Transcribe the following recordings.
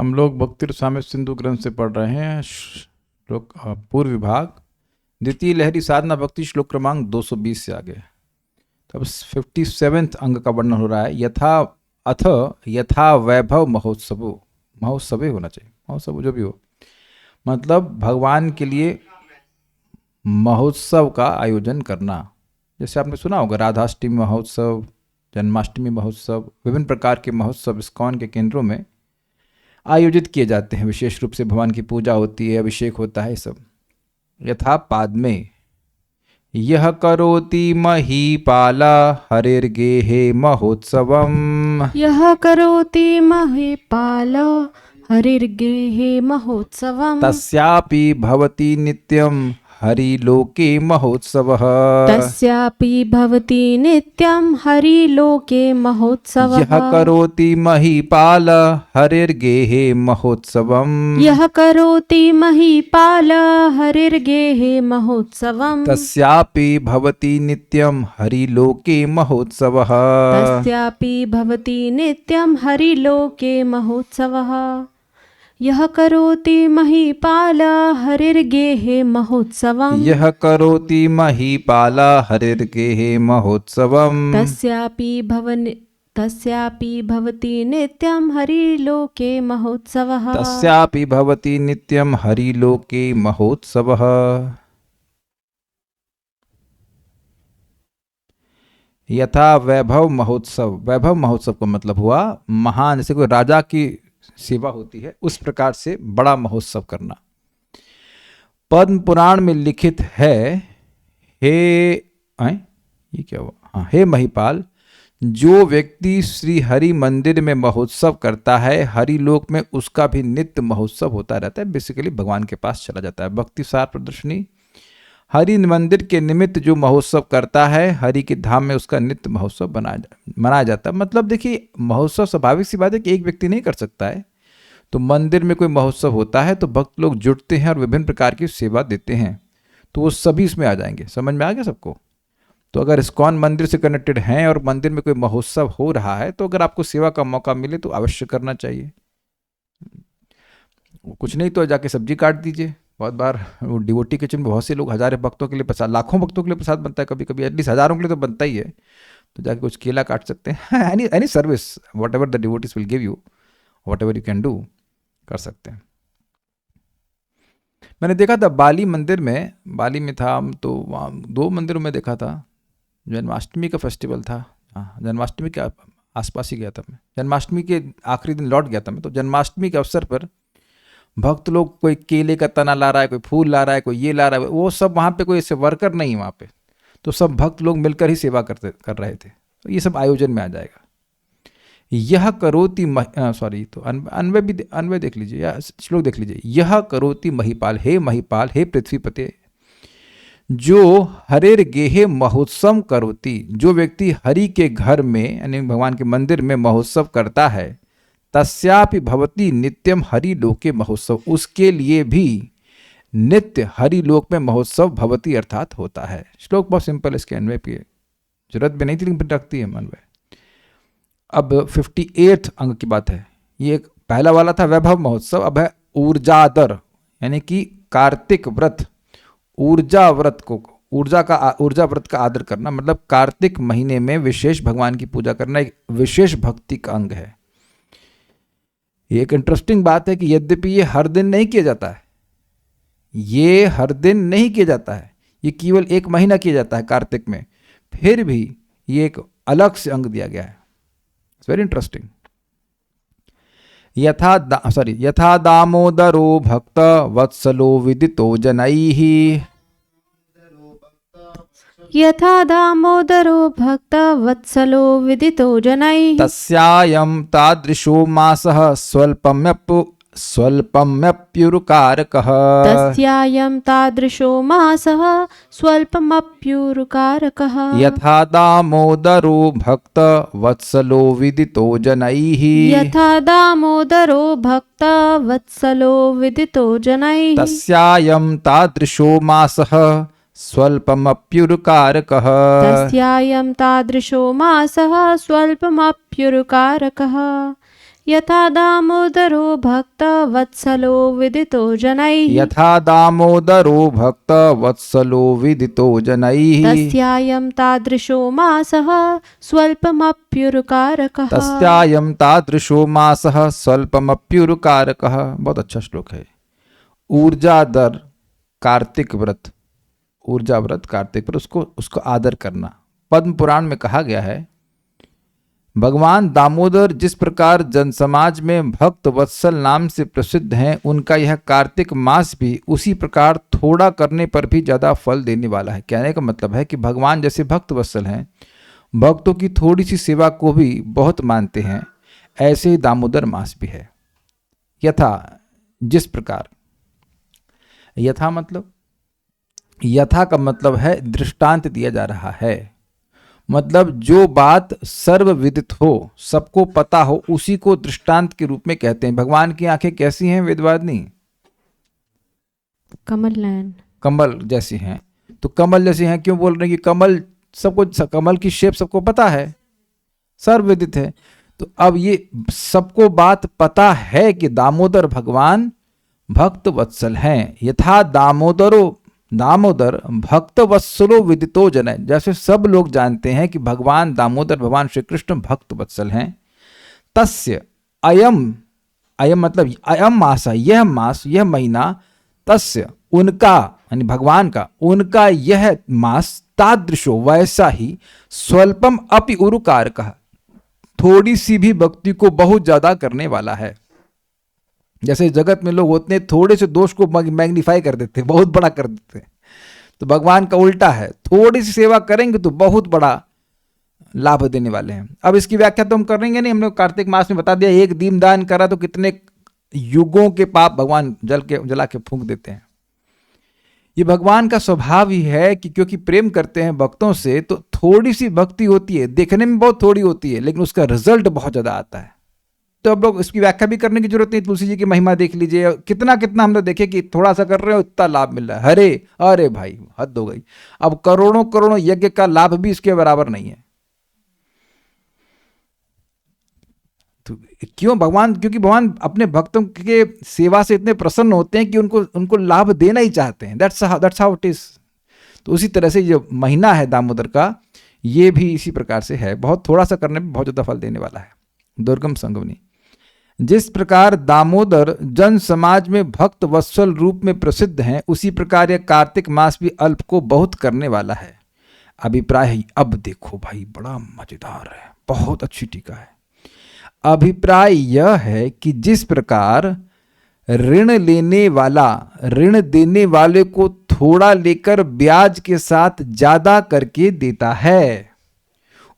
हम लोग भक्ति रसामृत सिंधु ग्रंथ से पढ़ रहे हैं श्लोक पूर्व विभाग द्वितीय लहरी साधना भक्ति श्लोक क्रमांक 220 से आगे। तो अब 57वें अंग का वर्णन हो रहा है। यथा वैभव महोत्सवे होना चाहिए, महोत्सव जो भी हो, मतलब भगवान के लिए महोत्सव का आयोजन करना। जैसे आपने सुना होगा राधाष्टमी महोत्सव, जन्माष्टमी महोत्सव, विभिन्न प्रकार के महोत्सव इस्कॉन के केंद्रों में आयोजित किए जाते हैं। विशेष रूप से भगवान की पूजा होती है, अभिषेक होता है, सब। यथा पाद में यह करोति महीपाला हरिर्गेहे महोत्सवम्, यह करोति महीपाला हरिर्गेहे महोत्सवम्, तस्यापि भवति नित्यं हरिलोके महोत्सवः। तस्यापि भवति नित्यं हरिलोके महोत्सवः। यह करोति महीपाल हरिर्गेहे महोत्सवम्, यह करोति महीपाल हरिर्गेहे महोत्सवम्, तस्यापि भवति नित्यं हरिलोके महोत्सवः। तस्यापि भवति नित्यं हरिलोके महोत्सवः। यह करोति महीपाल हरिर्गेहे महोत्सवम्, यह करोति महीपाल हरिर्गेहे महोत्सवम्, तस्यापि भवति नित्यं हरिलोके महोत्सवः। तस्यापि भवति नित्यं हरिलोके महोत्सवः। यथा वैभव महोत्सव, वैभव महोत्सव का मतलब हुआ महान, जैसे कोई राजा की सेवा होती है उस प्रकार से बड़ा महोत्सव करना। पद्म पुराण में लिखित है, ये क्या हुआ? हाँ, हे महीपाल, जो व्यक्ति श्री हरि मंदिर में महोत्सव करता है, हरिलोक में उसका भी नित्य महोत्सव होता रहता है। बेसिकली भगवान के पास चला जाता है। भक्ति सार प्रदर्शनी हरि मंदिर के निमित्त जो महोत्सव करता है, हरि के धाम में उसका नित्य महोत्सव मनाया जाता है। मतलब देखिए, महोत्सव स्वाभाविक सी बात है कि एक व्यक्ति नहीं कर सकता है। तो मंदिर में कोई महोत्सव होता है तो भक्त लोग जुटते हैं और विभिन्न प्रकार की सेवा देते हैं, तो वो सभी इसमें आ जाएंगे। समझ में आ गया सबको? तो अगर इस्कॉन मंदिर से कनेक्टेड हैं और मंदिर में कोई महोत्सव हो रहा है, तो अगर आपको सेवा का मौका मिले तो अवश्य करना चाहिए। कुछ नहीं तो जाके सब्जी काट दीजिए। बहुत बार वो डिवोटी किचन में बहुत से लोग, हजारों भक्तों के लिए प्रसाद, लाखों भक्तों के लिए प्रसाद बनता है, कभी कभी एटलीस्ट हजारों के लिए तो बनता ही है। तो जाके कुछ केला काट सकते हैं। Any service, what ever the devotees will give you, what ever you can do, कर सकते हैं। मैंने देखा था बाली मंदिर में, बाली में था तो वहाँ 2 मंदिरों में देखा था। जन्माष्टमी का फेस्टिवल था, हाँ, जन्माष्टमी के आसपास ही गया था मैं। जन्माष्टमी के आखिरी दिन लौट गया था मैं। तो जन्माष्टमी के अवसर पर भक्त लोग, कोई केले का तना ला रहा है, कोई फूल ला रहा है, कोई ये ला रहा है, वो सब वहाँ पे कोई ऐसे वर्कर नहीं वहाँ पे, तो सब भक्त लोग मिलकर ही सेवा कर रहे थे। तो ये सब आयोजन में आ जाएगा। यह करोति तो अन्वय देख लीजिए या श्लोक देख लीजिए। यह करोति महीपाल, हे महीपाल, हे पृथ्वीपते, जो हरिर गेहे महोत्सव करोति, जो व्यक्ति हरि के घर में यानी भगवान के मंदिर में महोत्सव करता है, तस्यापि भवति नित्यम हरि लोके महोत्सव, उसके लिए भी नित्य हरि लोक में महोत्सव भवति अर्थात होता है। श्लोक बहुत सिंपल, इसके अन्वय की जरूरत भी नहीं थी, लेकिन रखती है अन्वय। अब 58 अंग की बात है। ये एक पहला वाला था वैभव महोत्सव, अब है ऊर्जादर, यानी कि कार्तिक व्रत, ऊर्जा व्रत का आदर करना। मतलब कार्तिक महीने में विशेष भगवान की पूजा करना एक विशेष भक्ति का अंग है। ये एक इंटरेस्टिंग बात है कि यद्यपि ये हर दिन नहीं किया जाता है, ये हर दिन नहीं किया जाता है, ये केवल 1 महीना किया जाता है कार्तिक में, फिर भी ये एक अलग से अंग दिया गया है। It's very interesting. यथा दामोदरो भक्त वत्सलो विदितो जनैः, यथा दामोदरो भक्त वत्सलो विदितो जनैः, तस्यायं तादृशो मासः स्वल्पमप्युरुकारकः, तस्यायं तादृशो मासः स्वल्पमप्युरुकारकः। यथा दामोदरो भक्त वत्सलो विदितो जनैः, यथा दामोदरो भक्त वत्सलो विदितो जनैः, तस्यायं तादृशो मासः स्वल्पमप्युरुकारकः, तस्यायं तादृशो मासः स्वल्पमप्युरुकारकः। यथा दामोदरो भक्त वत्सलो विदितो जनैः यथा दामोदरो भक्त वत्सलो विदितो जनैः तस्यायं तादृशो मासः स्वल्पमप्युरुकारकः। तस्यायं तादृशो मासः स्वल्पमप्युरुकारकः। बहुत अच्छा श्लोक है। ऊर्जादर कार्तिक व्रत, ऊर्जा व्रत कार्तिक व्रत, उसको आदर करना। पद्म पुराण में कहा गया है, भगवान दामोदर जिस प्रकार जनसमाज में भक्त वत्सल नाम से प्रसिद्ध हैं, उनका यह कार्तिक मास भी उसी प्रकार थोड़ा करने पर भी ज़्यादा फल देने वाला है। कहने का मतलब है कि भगवान जैसे भक्त वत्सल हैं, भक्तों की थोड़ी सी सेवा को भी बहुत मानते हैं, ऐसे ही दामोदर मास भी है। यथा, जिस प्रकार, यथा मतलब, यथा का मतलब है दृष्टांत दिया जा रहा है, मतलब जो बात सर्वविदित हो, सबको पता हो, उसी को दृष्टांत के रूप में कहते हैं। भगवान की आंखें कैसी हैं वेदवादिनी? कमल नयन, कमल जैसी हैं। तो कमल जैसी हैं क्यों बोल रहे हैं? कि कमल सबको, कमल की शेप सबको पता है, सर्वविदित है। तो अब ये सबको बात पता है कि दामोदर भगवान भक्त वत्सल हैं। यथा दामोदरो, दामोदर भक्त वत्सलो विदितो जन, जैसे सब लोग जानते हैं कि भगवान दामोदर, भगवान श्री कृष्ण भक्त वत्सल हैं। तस्य अयम, अयम मतलब अयम मास, यह मास, यह महीना, तस्य उनका, यानी भगवान का, उनका यह मास, तादृशो वैसा ही, स्वल्पम अपि उरुकारकः, थोड़ी सी भी भक्ति को बहुत ज्यादा करने वाला है। जैसे जगत में लोग होते हैं, थोड़े से दोष को मैग्नीफाई कर देते हैं, बहुत बड़ा कर देते हैं। तो भगवान का उल्टा है, थोड़ी सी सेवा करेंगे तो बहुत बड़ा लाभ देने वाले हैं। अब इसकी व्याख्या तो हम करेंगे नहीं, हमने कार्तिक मास में बता दिया, एक दीनदान करा तो कितने युगों के पाप भगवान जला के फूंक देते हैं। ये भगवान का स्वभाव ही है कि क्योंकि प्रेम करते हैं भक्तों से, तो थोड़ी सी भक्ति होती है, देखने में बहुत थोड़ी होती है, लेकिन उसका रिजल्ट बहुत ज्यादा आता है। तो अब लोग इसकी व्याख्या भी करने की जरूरत नहीं, तुलसी जी की महिमा देख लीजिए, कितना कितना हम लोग देखे कि थोड़ा सा कर रहे हो इतना लाभ मिल रहा है। अरे अरे भाई हद हो गई, अब करोड़ों करोड़ों यज्ञ का लाभ भी इसके बराबर नहीं है। तो क्यों? भगवान, क्योंकि भगवान अपने भक्तों के सेवा से इतने प्रसन्न होते हैं कि उनको लाभ देना ही चाहते हैं। That's how it is. तो उसी तरह से जो महीना है दामोदर का, ये भी इसी प्रकार से है, बहुत थोड़ा सा करने में बहुत ज्यादा फल देने वाला है। दुर्गम संगमनी, जिस प्रकार दामोदर जन समाज में भक्त वत्सल रूप में प्रसिद्ध हैं, उसी प्रकार यह कार्तिक मास भी अल्प को बहुत करने वाला है। अभिप्राय, अब देखो भाई बड़ा मजेदार है, बहुत अच्छी टीका है। अभिप्राय यह है कि जिस प्रकार ऋण लेने वाला ऋण देने वाले को थोड़ा लेकर ब्याज के साथ ज्यादा करके देता है,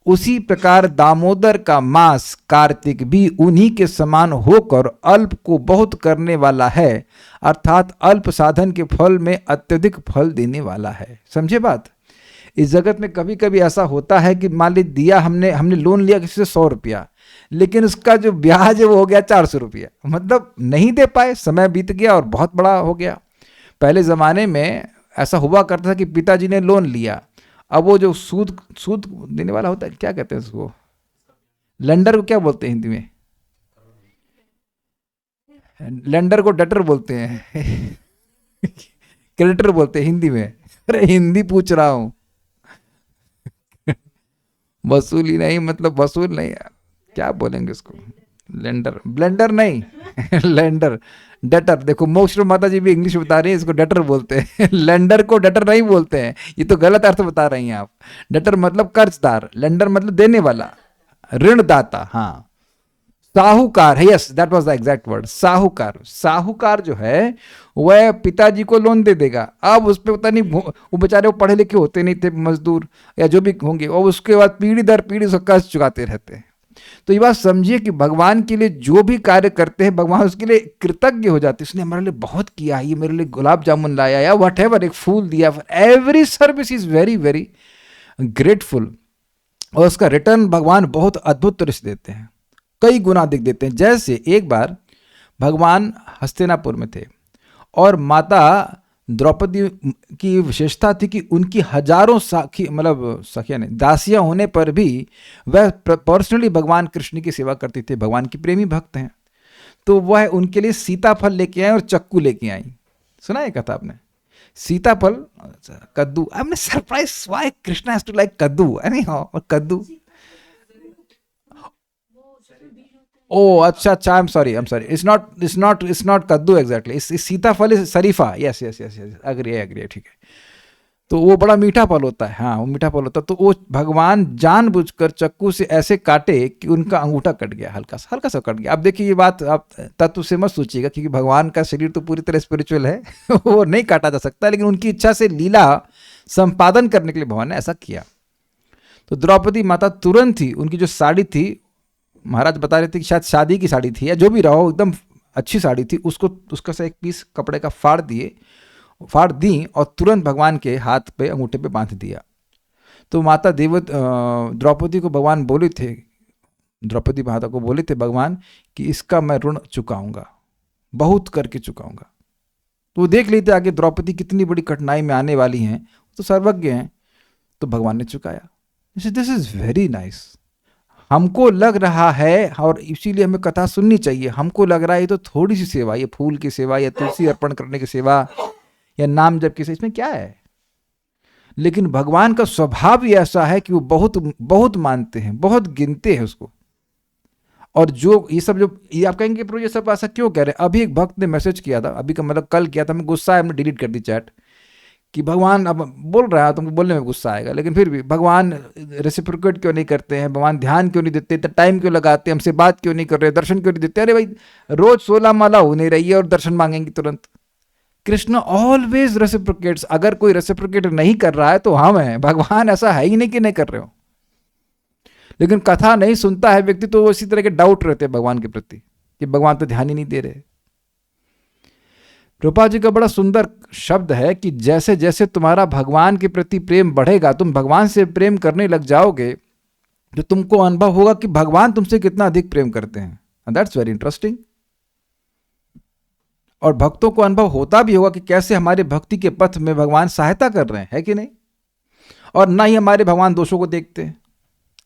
उसी प्रकार दामोदर का मास कार्तिक भी उन्हीं के समान होकर अल्प को बहुत करने वाला है, अर्थात अल्प साधन के फल में अत्यधिक फल देने वाला है। समझे बात? इस जगत में कभी कभी ऐसा होता है कि मान ली दिया, हमने लोन लिया किसी से 100 रुपया, लेकिन उसका जो ब्याज है वो हो गया 400 रुपया, मतलब नहीं दे पाए, समय बीत गया और बहुत बड़ा हो गया। पहले ज़माने में ऐसा हुआ करता था कि पिताजी ने लोन लिया, अब वो जो सूद देने वाला होता है, क्या कहते हैं उसको, लेंडर को क्या बोलते हैं हिंदी में? लेंडर को डेटर बोलते हैं क्रेडिटर बोलते हैं हिंदी में। अरे हिंदी पूछ रहा हूं वसूली नहीं, मतलब वसूल नहीं, क्या बोलेंगे इसको? लेंडर, ब्लेंडर नहीं लेंडर, डेटर। देखो मोक्ष माता जी भी इंग्लिश बता रही है, इसको डेटर बोलते हैं लेंडर को डेटर नहीं बोलते हैं, ये तो गलत अर्थ बता रही हैं आप। डेटर मतलब कर्जदार, लेंडर मतलब देने वाला, ऋणदाता। हाँ, साहूकार है, yes that was the exact word, साहूकार। साहूकार जो है वह पिताजी को लोन दे देगा, अब उस पर पता नहीं, वो बेचारे वो पढ़े लिखे होते नहीं थे, मजदूर या जो भी होंगे, और उसके बाद पीढ़ी दर पीढ़ी उसका कर्ज चुकाते रहते हैं। तो ये बात समझिए कि भगवान के लिए जो भी कार्य करते हैं, भगवान उसके लिए कृतज्ञ हो जाते हैं। उसने हमारे लिए बहुत किया, ये मेरे लिए गुलाब जामुन लाया या वट एवर, एक फूल दिया, every service is very very grateful, और उसका रिटर्न भगवान बहुत अद्भुत तरह से देते हैं, कई गुना अधिक देते हैं। जैसे एक बार भगवान हस्तिनापुर में थे और माता द्रौपदी की विशेषता थी कि उनकी हजारों साखी मतलब सखियां नहीं दासियां होने पर भी वह पर्सनली भगवान कृष्ण की सेवा करती थी, भगवान की प्रेमी भक्त हैं। तो वह उनके लिए सीताफल लेके आए और चक्कू लेके आई। सुना है कथा आपने? सीताफल, कद्दू। I am surprise why Krishna has to like kaddu, anyhow, और कद्दू। ओ अच्छा अच्छा, I am sorry, it's not kaddu exactly, इस sitaphal is sharifa, yes yes yes yes, agree, ठीक है। तो वो बड़ा मीठा फल होता है, हाँ वो मीठा फल होता है। तो वो भगवान जानबूझकर चक्कू से ऐसे काटे कि उनका अंगूठा कट गया, हल्का सा कट गया। अब देखिए ये बात आप तत्व से मत सोचिएगा, क्योंकि भगवान का शरीर तो पूरी तरह स्पिरिचुअल है वो नहीं काटा जा सकता, लेकिन उनकी इच्छा से लीला संपादन करने के लिए भगवान ने ऐसा किया। तो द्रौपदी माता तुरंत ही उनकी जो साड़ी थी, महाराज बता रहे थे कि शायद शादी की साड़ी थी या जो भी रहो, एकदम अच्छी साड़ी थी, उसको उसका से एक पीस कपड़े का फाड़ दी और तुरंत भगवान के हाथ पे अंगूठे पे बांध दिया। तो माता द्रौपदी को भगवान बोले थे, द्रौपदी माता को बोले थे भगवान कि इसका मैं ऋण चुकाऊंगा, बहुत करके चुकाऊंगा। तो वो देख लेते आगे द्रौपदी कितनी बड़ी कठिनाई में आने वाली हैं, तो सर्वज्ञ हैं, तो भगवान ने चुकाया। This is very nice. हमको लग रहा है, और इसीलिए हमें कथा सुननी चाहिए, हमको लग रहा है ये तो थोड़ी सी सेवा, ये फूल की सेवा या तुलसी अर्पण करने की सेवा या नाम जप की सेवा, इसमें क्या है? लेकिन भगवान का स्वभाव ही ऐसा है कि वो बहुत बहुत मानते हैं, बहुत गिनते हैं उसको। और जो ये सब, जो ये आप कहेंगे प्रो ये सब ऐसा क्यों कह रहे हैं? अभी एक भक्त ने मैसेज किया था, अभी का मतलब कल किया था, मैं गुस्सा है, हमने डिलीट कर दी चैट, कि भगवान, अब बोल रहा है तुमको बोलने में गुस्सा आएगा, लेकिन फिर भी भगवान रेसिप्रोकेट क्यों नहीं करते हैं, भगवान ध्यान क्यों नहीं देते, टाइम क्यों लगाते, हमसे बात क्यों नहीं कर रहे, दर्शन क्यों नहीं देते? अरे भाई रोज 16 माला हो नहीं रही है और दर्शन मांगेंगे तुरंत। Krishna always reciprocates. अगर कोई रेसिप्रोकेट नहीं कर रहा है तो हम हैं, भगवान ऐसा है ही नहीं कि नहीं कर रहे हो। लेकिन कथा नहीं सुनता है व्यक्ति, तो वो इसी तरह के डाउट रहते हैं भगवान के प्रति कि भगवान तो ध्यान ही नहीं दे रहे। रूपा जी का बड़ा सुंदर शब्द है कि जैसे जैसे तुम्हारा भगवान के प्रति प्रेम बढ़ेगा, तुम भगवान से प्रेम करने लग जाओगे, तो तुमको अनुभव होगा कि भगवान तुमसे कितना अधिक प्रेम करते हैं। That's very interesting. और भक्तों को अनुभव होता भी होगा कि कैसे हमारे भक्ति के पथ में भगवान सहायता कर रहे हैं, है कि नहीं? और ना ही हमारे भगवान दोषों को देखते हैं।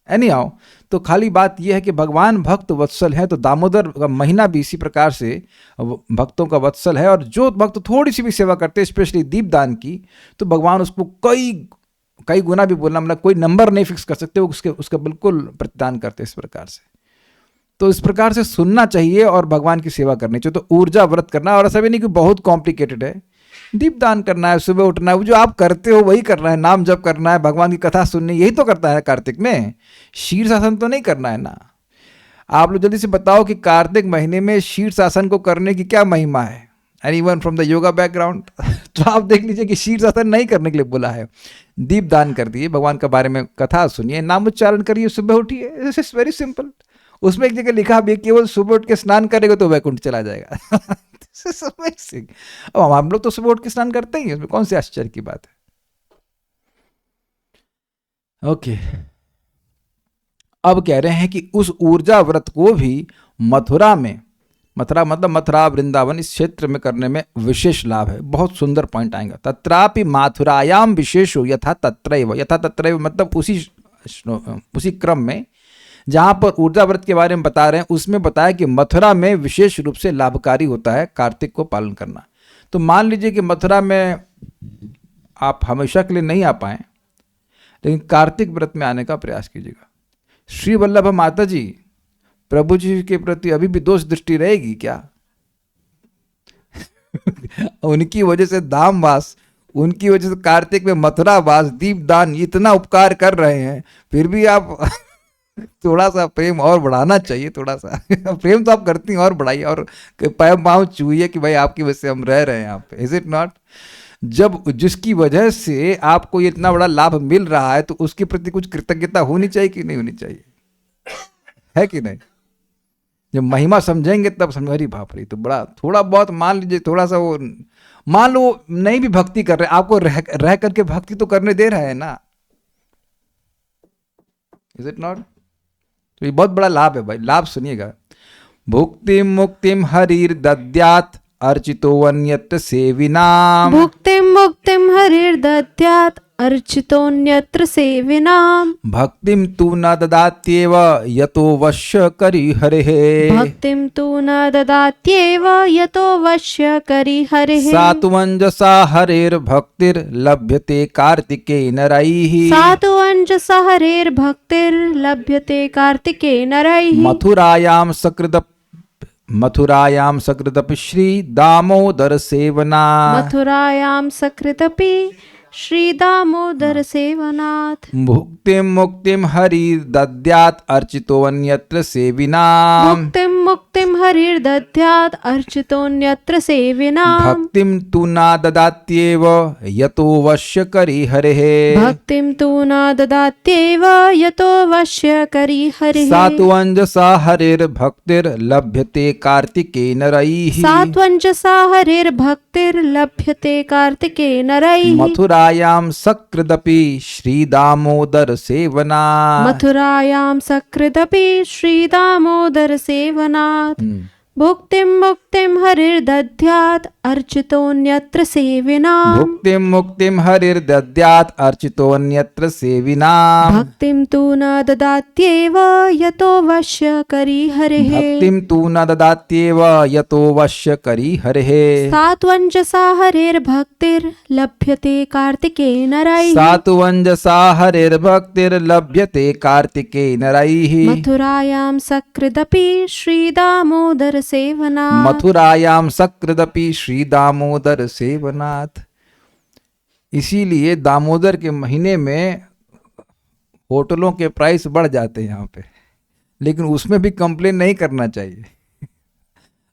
एनीहाउ, तो खाली बात यह है कि भगवान भक्त वत्सल है, तो दामोदर का महीना भी इसी प्रकार से भक्तों का वत्सल है। और जो भक्त थोड़ी सी भी सेवा करते हैं, स्पेशली दीपदान की, तो भगवान उसको कई गुना भी बोलना, मतलब कोई नंबर नहीं फिक्स कर सकते, वो उसका बिल्कुल प्रतिदान करते हैं इस प्रकार से। तो इस प्रकार से सुनना चाहिए और भगवान की सेवा करनी चाहिए। तो ऊर्जा व्रत करना, और ऐसा भी नहीं कि बहुत कॉम्प्लिकेटेड है, दीपदान करना है, सुबह उठना है, वो जो आप करते हो वही करना है, नाम जप करना है, भगवान की कथा सुननी, यही तो करता है कार्तिक में। शीर्षासन तो नहीं करना है ना। आप लोग जल्दी से बताओ कि कार्तिक महीने में शीर्षासन को करने की क्या महिमा है? Anyone from the yoga background? तो आप देख लीजिए कि शीर्षासन नहीं करने के लिए बोला है। दीपदान कर दिए, भगवान के बारे में कथा सुनिए, नाम उच्चारण करिए, सुबह उठिए। This is very simple. उसमें एक जगह लिखा भी, केवल सुबह उठ के स्नान करेगा तो वैकुंठ चला जाएगा। अब हम लोग तो सुबह उठ के स्नान करते ही, उसमें कौन सी आश्चर्य की बात है? ओके, अब कह रहे हैं कि उस ऊर्जा व्रत को भी मथुरा में, मथुरा मतलब मथुरा वृंदावन, इस क्षेत्र में करने में विशेष लाभ है। बहुत सुंदर पॉइंट आएगा। तत्रापि माथुरायाम विशेषो यथा तत्रैव। यथा तत्रैव मतलब उसी क्रम में जहां पर ऊर्जा व्रत के बारे में बता रहे हैं, उसमें बताया कि मथुरा में विशेष रूप से लाभकारी होता है कार्तिक को पालन करना। तो मान लीजिए कि मथुरा में आप हमेशा के लिए नहीं आ पाए, लेकिन कार्तिक व्रत में आने का प्रयास कीजिएगा। श्री वल्लभ माता जी, प्रभु जी के प्रति अभी भी दोष दृष्टि रहेगी क्या? उनकी वजह से धामवास, उनकी वजह से कार्तिक में मथुरा वास, दीपदान, इतना उपकार कर रहे हैं, फिर भी आप थोड़ा सा प्रेम और बढ़ाना चाहिए। थोड़ा सा प्रेम तो आप करती हैं, और बढ़ाइए, और पैर पाँव छूइए कि भाई आपकी वजह से हम रह रहे हैं यहाँ पे। Is it not? जब जिसकी वजह से आपको ये इतना बड़ा लाभ मिल रहा है, तो उसके प्रति कुछ कृतज्ञता होनी चाहिए कि नहीं होनी चाहिए? है कि नहीं? जब महिमा समझेंगे तब समझ, अरे बाप रे, तो बड़ा, थोड़ा बहुत मान लीजिए, थोड़ा सा वो, मान लो नहीं भी भक्ति कर रहे, आपको रह करके भक्ति तो करने दे रहा है ना। Is it not? तो ये बहुत बड़ा लाभ है भाई, लाभ सुनिएगा। भुक्तिम मुक्तिम हरिर दद्यात अर्चितो अन्यत्र सेविनाम। भुक्तिं मुक्तिं हरिर्दद्यात् अर्चितोऽन्यत्र सेविनाम्। भक्तिम तु न ददात्येव यतो वश्य करी हरेः। भक्तिं तु न ददात्येव यतो वश्य करि हरिः। सात्वञ्जसा हरेर्भक्तिर्लभ्यते कार्तिकेन रैः। सा तु अंजसा हरेर्भक्तिर्लभ्यते कार्तिकेन रैः। मथुरायां सकृदपि श्री दामोदर सेवना। मथुरायां सकृदपि श्री दामोदर सेवनात्। भुक्तिं मुक्तिं हरि दद्यात् अर्चितो अन्यत्र सेविनाम्। मुक्तिं मुक्तिं हरिर्दद्यात् अर्चितोऽन्यत्र सेविनाम्। भक्तिं तु न ददात्येव यतो वश्य करी हरेः। भक्तिं तु न ददात्येव यतो वश्य करि हरिः। सात्वञ्जसा हरिर्भक्तिर्लभ्यते कार्तिकेन रैः। सात्वञ्जसा हरिर्भक्तिर्लभ्यते कार्तिकेन रैः। मथुरायां सकृदपि श्री दामोदर सेवना। मथुरायां सकृदपि श्री दामोदर सेवनात्। भुक्तिं मुक्तिं हरिर्दद्यात् अर्चितोऽन्यत्र सेविनाम्। भुक्तिं मुक्तिं हरिर्दद्यात् अर्चितोऽन्यत्र सेविनाम्। भक्तिं तु न ददात्येव यतो वश्य करि हरिः। भक्तिं तु न ददात्येव यतो वश्य करी हरेः। सात्वञ्जसा हरिर्भक्तिर्लभ्यते कार्तिकेन रैः। सात्वञ्जसा हरिर्भक्तिर्लभ्यते कार्तिकेन रैः। मथुरायां सकृदपि श्री दामोदर सेवनात्। मथुरायां सकृदपि श्री दामोदर सेवनाथ। इसीलिए दामोदर के महीने में होटलों के प्राइस बढ़ जाते हैं यहाँ पे, लेकिन उसमें भी कंप्लेन नहीं करना चाहिए।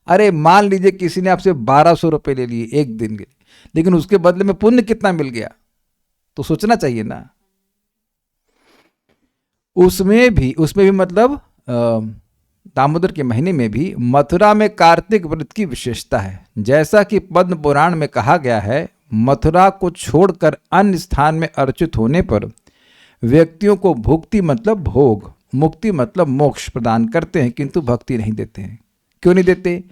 अरे मान लीजिए किसी ने आपसे 1200 रुपये ले लिए एक दिन के, लेकिन उसके बदले में पुण्य कितना मिल गया, तो सोचना चाहिए ना। उसमें भी मतलब दामोदर के महीने में भी मथुरा में कार्तिक व्रत की विशेषता है। जैसा कि पद्म पुराण में कहा गया है, मथुरा को छोड़कर अन्य स्थान में अर्चित होने पर व्यक्तियों को भुक्ति मतलब भोग, मुक्ति मतलब मोक्ष प्रदान करते हैं, किंतु भक्ति नहीं देते हैं। क्यों नहीं देते?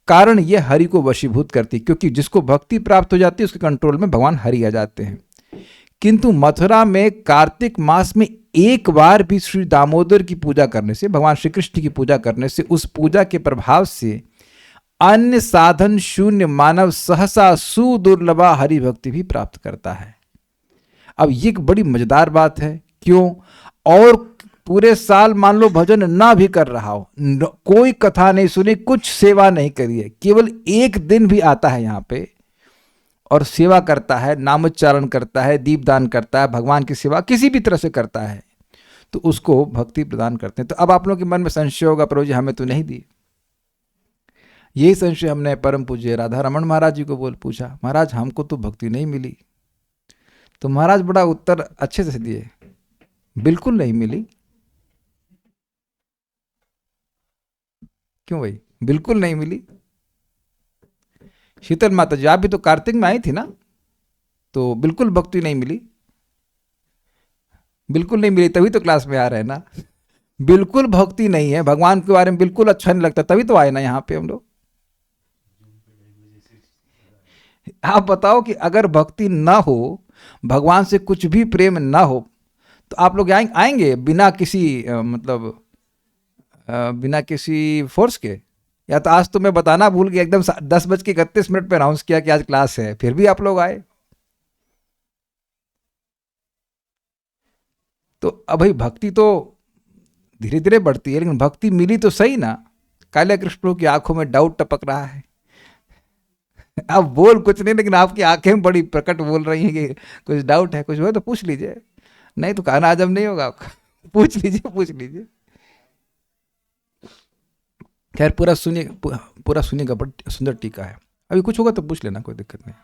कारण यह हरि को वशीभूत करती, क्योंकि जिसको भक्ति प्राप्त हो जाती है उसके कंट्रोल में भगवान हरि आ जाते हैं। किंतु मथुरा में कार्तिक मास में एक बार भी श्री दामोदर की पूजा करने से, भगवान श्री कृष्ण की पूजा करने से, उस पूजा के प्रभाव से अन्य साधन शून्य मानव सहसा सुदुर्लभा हरि भक्ति भी प्राप्त करता है। अब ये एक बड़ी मजेदार बात है। क्यों? और पूरे साल मान लो भजन ना भी कर रहा हो, कोई कथा नहीं सुनी, कुछ सेवा नहीं करी है, केवल एक दिन भी आता है यहाँ पे और सेवा करता है, नामोच्चारण करता है, दीपदान करता है, भगवान की सेवा किसी भी तरह से करता है, तो उसको भक्ति प्रदान करते हैं। तो अब आप लोगों के मन में संशय होगा, प्रभु जी हमें तो नहीं दी। यही संशय हमने परम पूज्य राधा रमन महाराज जी को पूछा, महाराज हमको तो भक्ति नहीं मिली। तो महाराज बड़ा उत्तर अच्छे से दिए, बिल्कुल नहीं मिली। क्यों भाई? बिल्कुल नहीं मिली। शीतल माता जी आप भी तो कार्तिक में आई थी ना, तो बिल्कुल भक्ति नहीं मिली। बिल्कुल नहीं मिली तभी तो क्लास में आ रहे हैं ना। बिल्कुल भक्ति नहीं है, भगवान के बारे में बिल्कुल अच्छा नहीं लगता, तभी तो आए ना यहाँ पे हम लोग। आप बताओ कि अगर भक्ति ना हो, भगवान से कुछ भी प्रेम ना हो, तो आप लोग आएंगे बिना किसी बिना किसी फोर्स के? या तो आज तो मैं बताना भूल गया, एकदम 10:31 पे अनाउंस किया कि आज क्लास है, फिर भी आप लोग आए। तो अब भाई भक्ति तो धीरे धीरे बढ़ती है, लेकिन भक्ति मिली तो सही ना। काले कृष्ण की आंखों में डाउट टपक रहा है। आप बोल कुछ नहीं, लेकिन आपकी आंखें बड़ी प्रकट बोल रही हैं कि कुछ डाउट है, कुछ हो तो पूछ लीजिए, नहीं तो कहना आजम नहीं होगा आपका। पूछ लीजिए। खैर पूरा सुनिएगा, बड़ी सुंदर टीका है। अभी कुछ होगा तो पूछ लेना, कोई दिक्कत नहीं।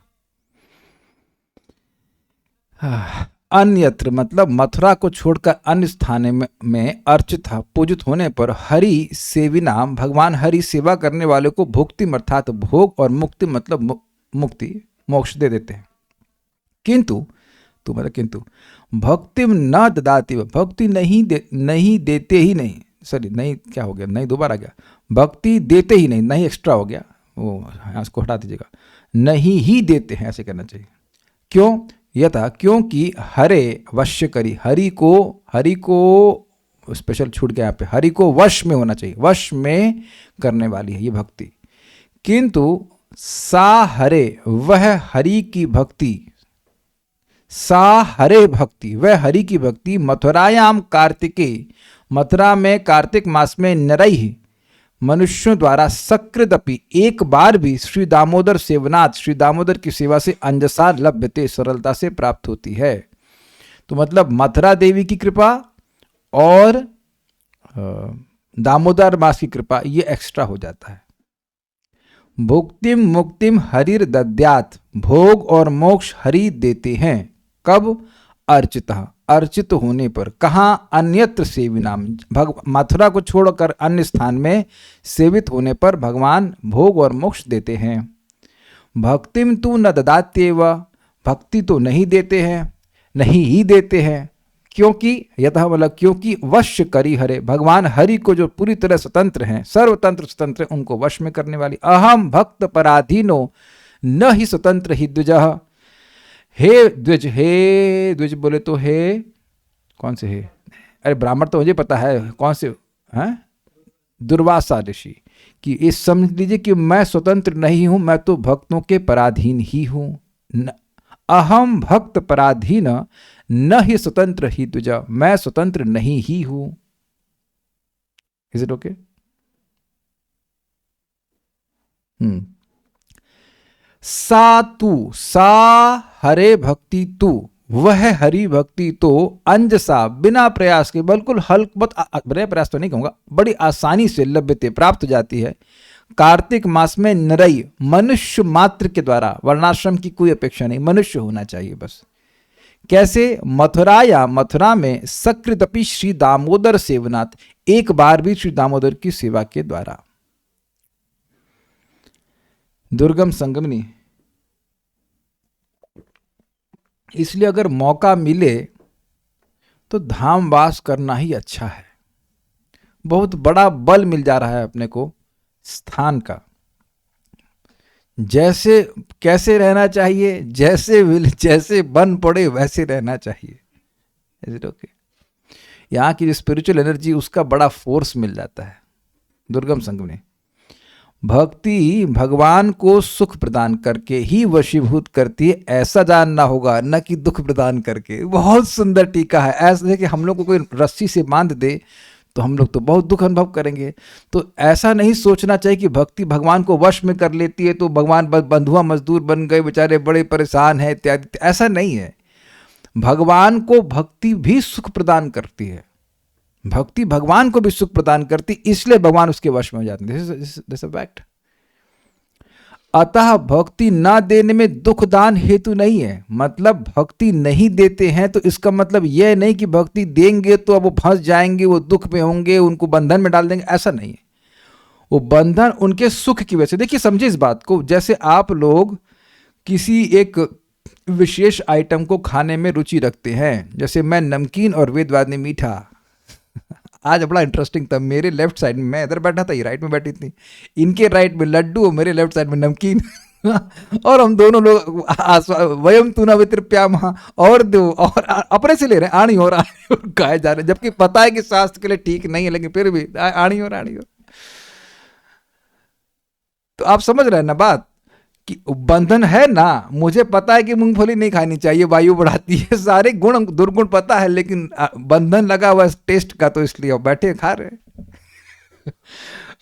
अन्यत्र मतलब मथुरा को छोड़कर अन्य स्थान में अर्चित पूजित होने पर हरि सेविनाम, भगवान हरि सेवा करने वाले को भुक्ति अर्थात भोग और मुक्ति मतलब मुक्ति मोक्ष दे देते हैं। किंतु भक्ति न ददाति, भक्ति नहीं देते ही नहीं, सॉरी नहीं क्या हो गया, नहीं दोबारा गया, भक्ति देते ही नहीं एक्स्ट्रा हो गया, वो यहाँ इसको हटा दीजिएगा, नहीं ही देते हैं, ऐसे करना चाहिए। क्यों? यथा, क्योंकि हरे वश्य करी, हरि को स्पेशल छूट गया यहाँ पे, हरि को वश में होना चाहिए, वश में करने वाली है ये भक्ति। किंतु सा हरे, वह हरि की भक्ति, सा हरे भक्ति, वह हरि की भक्ति, मथुरायाम कार्तिके, मथुरा में कार्तिक मास में नरई मनुष्यों द्वारा सकृदपि, एक बार भी श्री दामोदर सेवनाथ, श्री दामोदर की सेवा से अंजसा लभ्यते, सरलता से प्राप्त होती है। तो मतलब मथुरा देवी की कृपा और दामोदर मास की कृपा, ये एक्स्ट्रा हो जाता है। भुक्तिम मुक्तिम हरिर दद्यात, भोग और मोक्ष हरि देते हैं। कब? अर्चितः, अर्चित होने पर। कहाँ? अन्यत्र सेविनाम, मथुरा को छोड़कर अन्य स्थान में सेवित होने पर भगवान भोग और मोक्ष देते हैं। भक्तिम तु न ददात्येव, भक्ति तो नहीं देते हैं, नहीं ही देते हैं। क्योंकि यथा, मतलब क्योंकि वश करी हरे, भगवान हरि को जो पूरी तरह स्वतंत्र हैं, सर्वतंत्र स्वतंत्र, उनको वश में करने वाली। अहम भक्त पराधीनो न ही स्वतंत्र ही द्विजः, हे द्विज, हे द्विज बोले तो हे कौन से हे? अरे ब्राह्मण तो मुझे पता है कौन से हैं, दुर्वासा ऋषि, कि ये समझ लीजिए कि मैं स्वतंत्र नहीं हूं, मैं तो भक्तों के पराधीन ही हूं। अहम भक्त पराधीन न ही स्वतंत्र ही द्विजा, मैं स्वतंत्र नहीं ही हूं। Is it okay? सा तू, सा हरे भक्ति तू, वह हरि भक्ति तो अंजसा, बिना प्रयास के, बिल्कुल बिना प्रयास तो नहीं कहूंगा, बड़ी आसानी से लभ्यते, प्राप्त हो जाती है। कार्तिक मास में नरई, मनुष्य मात्र के द्वारा, वर्णाश्रम की कोई अपेक्षा नहीं, मनुष्य होना चाहिए बस। कैसे? मथुरा में सकृतपि श्री दामोदर सेवनाथ, एक बार भी श्री दामोदर की सेवा के द्वारा। दुर्गम संगमनी, इसलिए अगर मौका मिले तो धाम वास करना ही अच्छा है। बहुत बड़ा बल मिल जा रहा है अपने को स्थान का। जैसे कैसे रहना चाहिए, जैसे बन पड़े वैसे रहना चाहिए। Is it okay? यहाँ की जो स्पिरिचुअल एनर्जी, उसका बड़ा फोर्स मिल जाता है दुर्गम संगमनी। भक्ति भगवान को सुख प्रदान करके ही वशीभूत करती है, ऐसा जानना होगा, न कि दुख प्रदान करके। बहुत सुंदर टीका है। ऐसे कि हम लोग को कोई रस्सी से बांध दे तो हम लोग तो बहुत दुख अनुभव करेंगे। तो ऐसा नहीं सोचना चाहिए कि भक्ति भगवान को वश में कर लेती है तो भगवान बंधुआ मजदूर बन गए, बेचारे बड़े परेशान हैं इत्यादि। ऐसा नहीं है। भगवान को भक्ति भी सुख प्रदान करती है, भक्ति भगवान को भी सुख प्रदान करती, इसलिए भगवान उसके वश में हो जाते हैं। This a fact. अतः भक्ति ना देने में दुख दान हेतु नहीं है। मतलब भक्ति नहीं देते हैं तो इसका मतलब यह नहीं कि भक्ति देंगे तो अब वो फंस जाएंगे, वो दुख में होंगे, उनको बंधन में डाल देंगे, ऐसा नहीं है। वो बंधन उनके सुख की वजह से। देखिए, समझिए इस बात को। जैसे आप लोग किसी एक विशेष आइटम को खाने में रुचि रखते हैं, जैसे मैं नमकीन और वेदवादिनी मीठा। आज बड़ा इंटरेस्टिंग था, मेरे लेफ्ट साइड में, मैं इधर बैठा था, ये राइट में बैठी थी, इनके राइट में लड्डू और मेरे लेफ्ट साइड में नमकीन। और हम दोनों लोग वयम तू न वितृप्यामः, और दो, और अपने से ले रहे हैं, आणी और खाए जा रहे हैं, जबकि पता है कि स्वास्थ्य के लिए ठीक नहीं है, लेकिन फिर भी आणी और। तो आप समझ रहे हैं ना बात, कि बंधन है ना। मुझे पता है कि मूंगफली नहीं खानी चाहिए, वायु बढ़ाती है, सारे गुण दुर्गुण पता है, लेकिन बंधन लगा हुआ टेस्ट का, तो इसलिए बैठे खा रहे।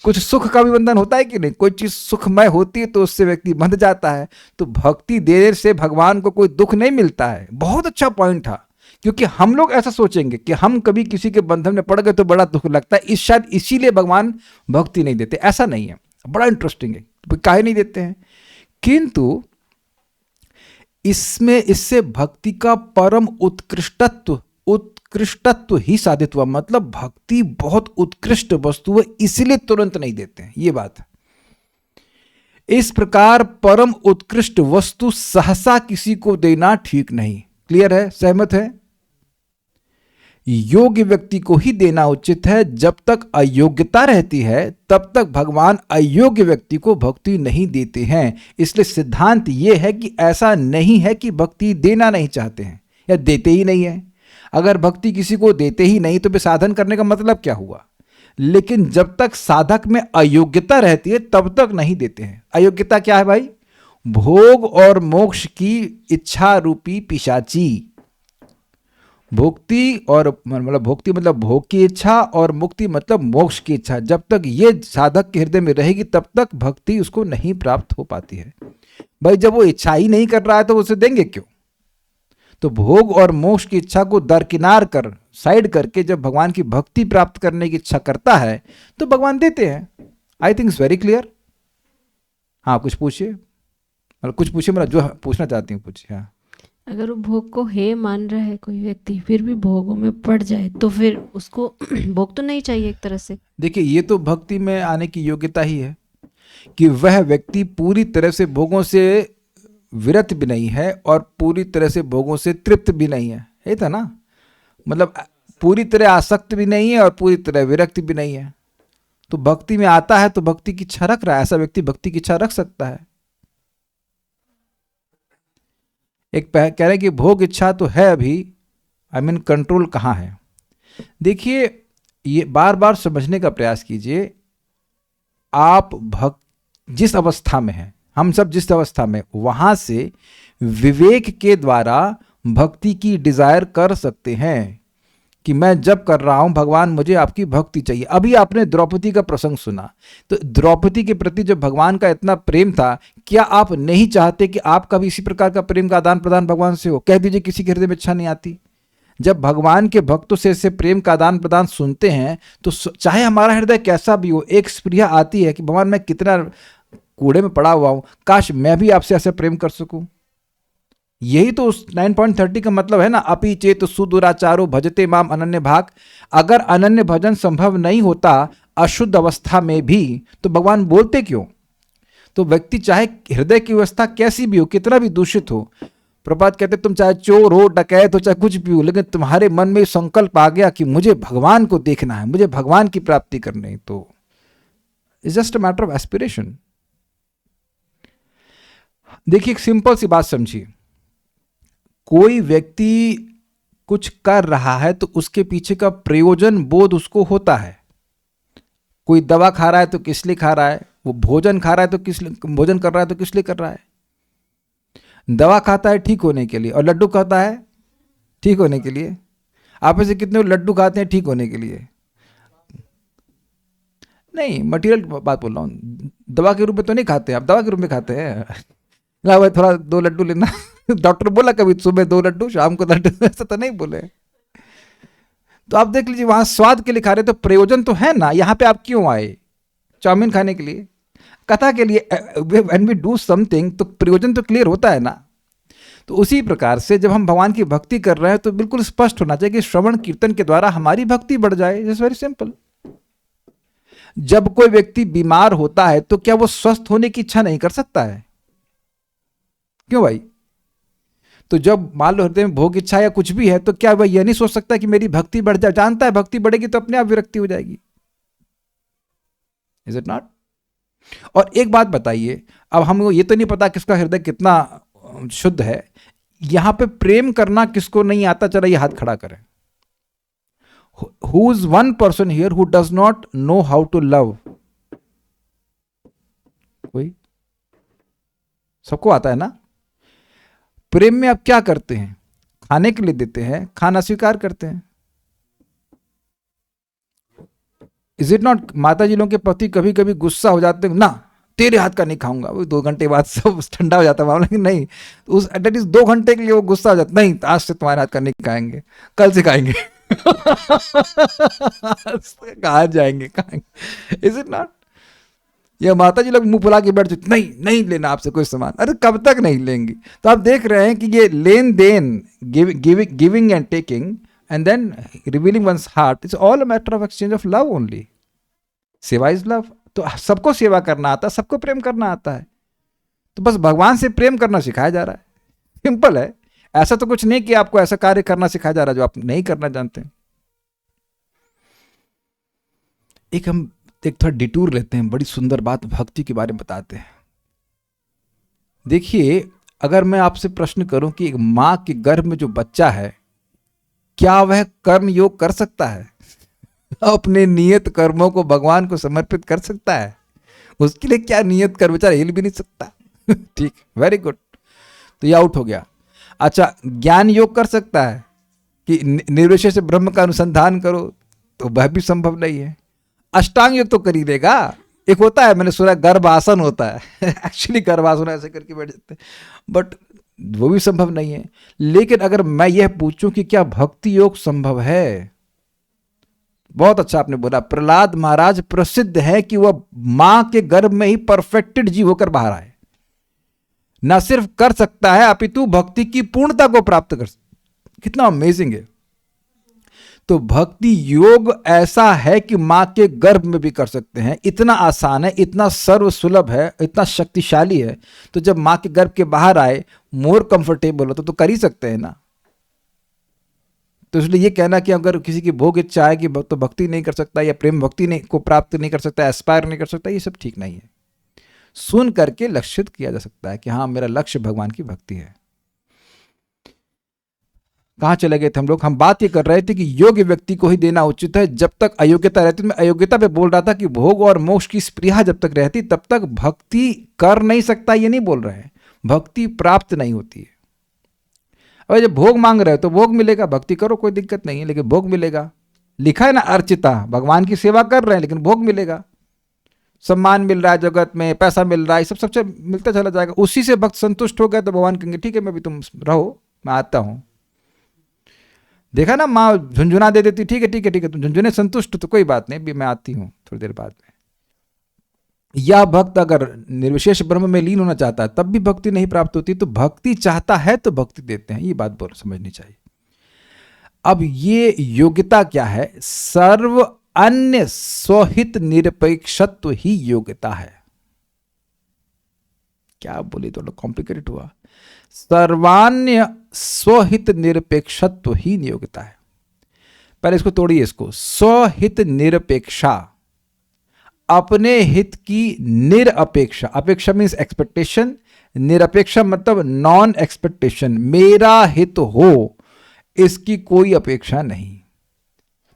कुछ सुख का भी बंधन होता है कि नहीं? कोई चीज सुखमय होती है तो उससे व्यक्ति बंध जाता है। तो भक्ति देने से भगवान को कोई दुख नहीं मिलता है। बहुत अच्छा पॉइंट था, क्योंकि हम लोग ऐसा सोचेंगे कि हम कभी किसी के बंधन में पड़ गए तो बड़ा दुख लगता है, शायद इसीलिए भगवान भक्ति नहीं देते। ऐसा नहीं है। बड़ा इंटरेस्टिंग है, काहे नहीं देते हैं। किंतु इससे भक्ति का परम उत्कृष्टत्व ही साधित हुआ। मतलब भक्ति बहुत उत्कृष्ट वस्तु है, इसलिए तुरंत नहीं देते हैं, ये बात है। इस प्रकार परम उत्कृष्ट वस्तु सहसा किसी को देना ठीक नहीं। क्लियर है? सहमत है? योग्य व्यक्ति को ही देना उचित है। जब तक अयोग्यता रहती है तब तक भगवान अयोग्य व्यक्ति को भक्ति नहीं देते हैं। इसलिए सिद्धांत यह है कि ऐसा नहीं है कि भक्ति देना नहीं चाहते हैं या देते ही नहीं है। अगर भक्ति किसी को देते ही नहीं तो फिर साधन करने का मतलब क्या हुआ। लेकिन जब तक साधक में अयोग्यता रहती है तब तक नहीं देते हैं। अयोग्यता क्या है भाई? भोग और मोक्ष की इच्छा रूपी पिशाची। भोक्ति और मतलब भोक्ति मतलब भोग की इच्छा और मुक्ति मतलब मोक्ष की इच्छा। जब तक ये साधक के हृदय में रहेगी तब तक भक्ति उसको नहीं प्राप्त हो पाती है। भाई जब वो इच्छा ही नहीं कर रहा है तो उसे देंगे क्यों? तो भोग और मोक्ष की इच्छा को दरकिनार कर साइड करके जब भगवान की भक्ति प्राप्त करने की इच्छा करता है तो भगवान देते हैं। I think it's very clear. हाँ कुछ पूछिए, मतलब कुछ पूछिए, मतलब जो पूछना चाहती हूँ पूछिए। हाँ, अगर वो भोग को हे मान रहा है कोई व्यक्ति, फिर भी भोगों में पड़ जाए तो फिर उसको भोग तो नहीं चाहिए एक तरह से। देखिए ये तो भक्ति में आने की योग्यता ही है कि वह व्यक्ति पूरी तरह से भोगों से विरत भी नहीं है और पूरी तरह से भोगों से तृप्त भी नहीं है। ये था ना, मतलब पूरी तरह आसक्त भी नहीं है और पूरी तरह विरक्त भी नहीं है। तो भक्ति में आता है तो भक्ति की इच्छा रख रहा है। ऐसा व्यक्ति भक्ति की इच्छा रख सकता है। एक कह रहे हैं कि भोग इच्छा तो है अभी, आई मीन कंट्रोल कहाँ है। देखिए ये बार बार समझने का प्रयास कीजिए। आप जिस अवस्था में हैं, हम सब जिस अवस्था में, वहां से विवेक के द्वारा भक्ति की डिजायर कर सकते हैं कि मैं जब कर रहा हूं भगवान मुझे आपकी भक्ति चाहिए। अभी आपने द्रौपदी का प्रसंग सुना, तो द्रौपदी के प्रति जब भगवान का इतना प्रेम था, क्या आप नहीं चाहते कि आपका भी इसी प्रकार का प्रेम का आदान प्रदान भगवान से हो? कह दीजिए किसी के हृदय में इच्छा नहीं आती। जब भगवान के भक्तों से ऐसे प्रेम का आदान प्रदान सुनते हैं तो चाहे हमारा हृदय कैसा भी हो, एक स्प्रिया आती है कि भगवान मैं कितना कूड़े में पड़ा हुआ हूं, काश मैं भी आपसे ऐसे प्रेम कर सकूं। यही तो उस 9.30 का मतलब है ना, अपि चेत सुदुराचारो भजते माम अनन्य भाग। अगर अनन्य भजन संभव नहीं होता अशुद्ध अवस्था में भी तो भगवान बोलते क्यों? तो व्यक्ति चाहे हृदय की अवस्था कैसी भी हो, कितना भी दूषित हो, प्रभात कहते तुम चाहे चोर हो, डकैत हो, चाहे कुछ भी हो, लेकिन तुम्हारे मन में संकल्प आ गया कि मुझे भगवान को देखना है, मुझे भगवान की प्राप्ति करनी है, तो it's just a matter of aspiration. देखिए एक सिंपल सी बात समझिए, कोई व्यक्ति कुछ कर रहा है तो उसके पीछे का प्रयोजन बोध उसको होता है। कोई दवा खा रहा है तो किस लिए खा रहा है, वो भोजन खा रहा है तो किस लिए भोजन कर रहा है, तो किस लिए कर रहा है। दवा खाता है ठीक होने के लिए और लड्डू खाता है ठीक होने के लिए। आप में से कितने लड्डू खाते हैं ठीक होने के लिए? नहीं, मटेरियल बात बोल रहा हूँ, दवा के रूप में तो नहीं खाते। आप दवा के रूप में खाते हैं, ला भाई थोड़ा 2 लड्डू लेना डॉक्टर बोला कभी सुबह 2 लड्डू शाम को लड्डू, ऐसा तो नहीं बोले। तो आप देख लीजिए वहां स्वाद के लिए खा रहे तो प्रयोजन तो है ना। यहां पे आप क्यों आए? चाउमीन खाने के लिए, कथा के लिए। व्हेन वी डू समथिंग तो प्रयोजन तो क्लियर होता है ना। तो उसी प्रकार से जब हम भगवान की भक्ति कर रहे हैं तो बिल्कुल स्पष्ट होना चाहिए कि श्रवण कीर्तन के द्वारा हमारी भक्ति बढ़ जाए। It's very simple. जब कोई व्यक्ति बीमार होता है तो क्या वो स्वस्थ होने की इच्छा नहीं कर सकता है? क्यों भाई? तो जब मान लो हृदय में भोग इच्छा या कुछ भी है तो क्या वह यह नहीं सोच सकता कि मेरी भक्ति बढ़ जाए? जानता है भक्ति बढ़ेगी तो अपने आप विरक्ति हो जाएगी। Is it not? और एक बात बताइए, अब हमको ये तो नहीं पता किसका हृदय कितना शुद्ध है। यहां पे प्रेम करना किसको नहीं आता? चला ये हाथ खड़ा करें। Who is one person here who does not know how to love? कोई? सबको आता है ना। प्रेम में आप क्या करते हैं? खाने के लिए देते हैं, खाना स्वीकार करते हैं। Is it not? माता जी लोगों के पति कभी कभी गुस्सा हो जाते हैं, ना तेरे हाथ का नहीं खाऊंगा, वो 2 घंटे बाद सब ठंडा हो जाता है मामला कि नहीं, उस एटलीस्ट 2 घंटे के लिए वो गुस्सा हो जाता, नहीं आज से तुम्हारे हाथ का नहीं खाएंगे, कल से खाएंगे कहाँ जाएंगे, खाएंगे। Is it not? या माता जी लोग मुंह फुला के बैठ जाते, नहीं नहीं लेना आपसे कोई सामान। अरे कब तक नहीं लेंगी? तो आप देख रहे हैं कि ये लेन देन, giving and taking and then revealing one's heart, it's all a matter of exchange of love only. Seva is love. तो सबको सेवा करना आता है, सबको प्रेम करना आता है। तो बस भगवान से प्रेम करना सिखाया जा रहा है। सिंपल है। ऐसा तो कुछ नहीं कि आपको ऐसा कार्य करना सिखाया जा रहा है जो आप नहीं करना जानते हैं। हम एक थोड़ा डिटूर लेते हैं, बड़ी सुंदर बात भक्ति के बारे में बताते हैं। देखिए, अगर मैं आपसे प्रश्न करूं कि एक माँ के गर्भ में जो बच्चा है, क्या वह कर्म योग कर सकता है? अपने नियत कर्मों को भगवान को समर्पित कर सकता है? उसके लिए क्या नियत कर, बेचारा हिल भी नहीं सकता। ठीक, वेरी गुड, तो ये आउट हो गया। अच्छा, ज्ञान योग कर सकता है कि निर्विशेष से ब्रह्म का अनुसंधान करो, तो वह भी संभव नहीं है। अष्टांग योग तो कर ही देगा। एक होता है, मैंने सुना गर्भासन होता है एक्चुअली गर्भासन ऐसे करके बैठ जाते हैं, बट वो भी संभव नहीं है। लेकिन अगर मैं यह पूछूं कि क्या भक्ति योग संभव है, बहुत अच्छा आपने बोला। प्रहलाद महाराज प्रसिद्ध है कि वह मां के गर्भ में ही परफेक्टेड जीव होकर बाहर आए। न सिर्फ कर सकता है, अपितु भक्ति की पूर्णता को प्राप्त कर सकता। कितना अमेजिंग है। तो भक्ति योग ऐसा है कि मां के गर्भ में भी कर सकते हैं। इतना आसान है, इतना सर्व सुलभ है, इतना शक्तिशाली है। तो जब मां के गर्भ के बाहर आए, मोर कंफर्टेबल हो तो कर ही सकते हैं ना। तो इसलिए ये कहना कि अगर किसी की भोग इच्छा है कि तो भक्ति नहीं कर सकता, या प्रेम भक्ति नहीं को प्राप्त नहीं कर सकता, एस्पायर नहीं कर सकता, ये सब ठीक नहीं है। सुन करके लक्षित किया जा सकता है कि हाँ, मेरा लक्ष्य भगवान की भक्ति है। कहाँ चले गए थे हम लोग? हम बात ये कर रहे थे कि योग्य व्यक्ति को ही देना उचित है जब तक अयोग्यता रहती। मैं अयोग्यता पे बोल रहा था कि भोग और मोक्ष की स्पृहा जब तक रहती तब तक भक्ति कर नहीं सकता, ये नहीं बोल रहे हैं। भक्ति प्राप्त नहीं होती है। और जब भोग मांग रहे हो तो भोग मिलेगा, भक्ति करो कोई दिक्कत नहीं है, लेकिन भोग मिलेगा। लिखा है ना, अर्चिता, भगवान की सेवा कर रहे हैं लेकिन भोग मिलेगा। सम्मान मिल रहा है जगत में, पैसा मिल रहा है, सब मिलता चला जाएगा। उसी से भक्त संतुष्ट हो गए तो भगवान कहेंगे ठीक है, मैं भी तुम रहो, मैं आता हूं। देखा ना, माँ झुंझुना दे देती, ठीक है ठीक है ठीक है, तुम झुंझुने संतुष्ट तो कोई बात नहीं, भी मैं आती हूँ थोड़ी देर बाद में। या भक्त अगर निर्विशेष ब्रह्म में लीन होना चाहता है तब भी भक्ति नहीं प्राप्त होती। तो भक्ति चाहता है तो भक्ति देते हैं, ये बात बोल समझनी चाहिए। अब ये योग्यता क्या है? सर्व अन्य स्वहित निरपेक्षत्व ही योग्यता है। क्या बोली, थोड़ा कॉम्प्लिकेटेड हुआ। सर्वान्य स्वहित निरपेक्षत्व ही योग्यता है। पहले इसको तोड़िए, इसको। स्वहित निरपेक्षा, अपने हित की निरपेक्षा। अपेक्षा मीन्स एक्सपेक्टेशन, निरपेक्षा मतलब नॉन एक्सपेक्टेशन। मेरा हित हो, इसकी कोई अपेक्षा नहीं।